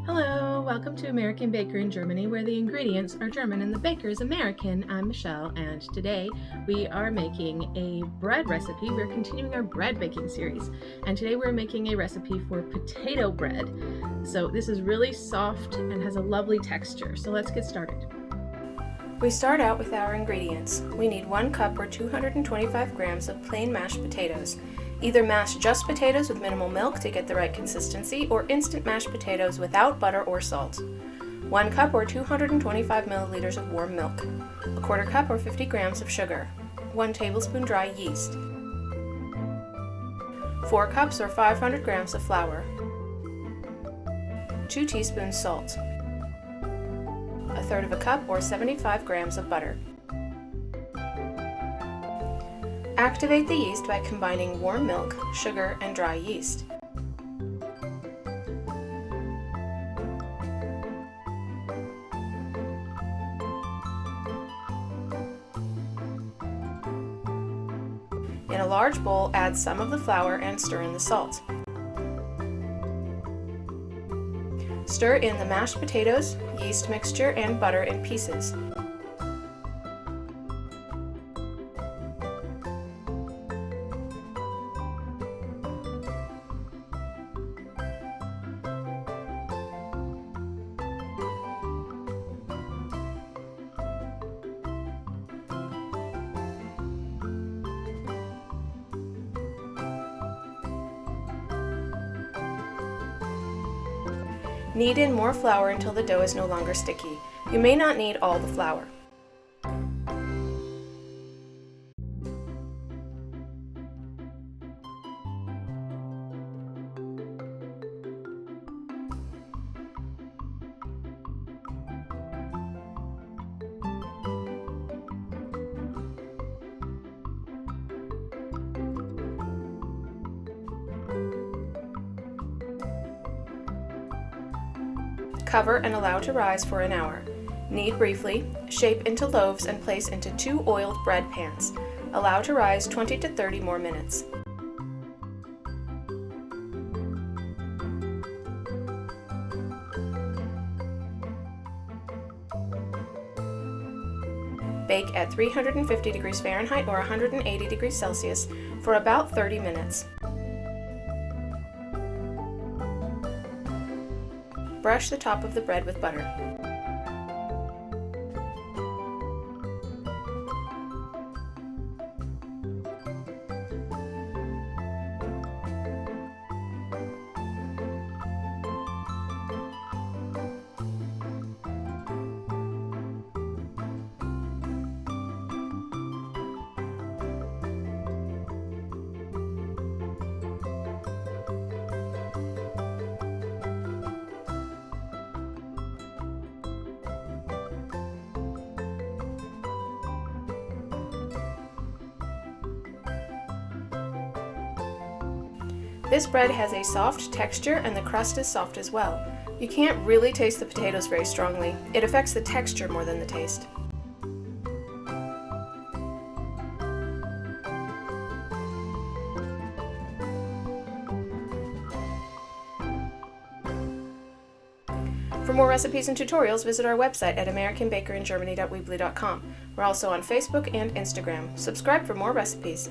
Hello, welcome to American Baker in Germany, where the ingredients are German and the baker is American. I'm Michelle, and today we are making a bread recipe. We're continuing our bread baking series, and today we're making a recipe for potato bread. So this is really soft and has a lovely texture. So let's get started. We start out with our ingredients. We need 1 cup or 225 grams of plain mashed potatoes. Either mash just potatoes with minimal milk to get the right consistency, or instant mashed potatoes without butter or salt. 1 cup or 225 milliliters of warm milk. 1/4 cup or 50 grams of sugar. 1 tablespoon dry yeast. 4 cups or 500 grams of flour. 2 teaspoons salt. 1/3 cup or 75 grams of butter. Activate the yeast by combining warm milk, sugar, and dry yeast. In a large bowl, add some of the flour and stir in the salt. Stir in the mashed potatoes, yeast mixture, and butter in pieces. Knead in more flour until the dough is no longer sticky. You may not need all the flour. Cover and allow to rise for an hour. Knead briefly, shape into loaves and place into 2 oiled bread pans. Allow to rise 20 to 30 more minutes. Bake at 350 degrees Fahrenheit or 180 degrees Celsius for about 30 minutes. Brush the top of the bread with butter. This bread has a soft texture and the crust is soft as well. You can't really taste the potatoes very strongly. It affects the texture more than the taste. For more recipes and tutorials, visit our website at americanbakeringermany.weebly.com. We're also on Facebook and Instagram. Subscribe for more recipes.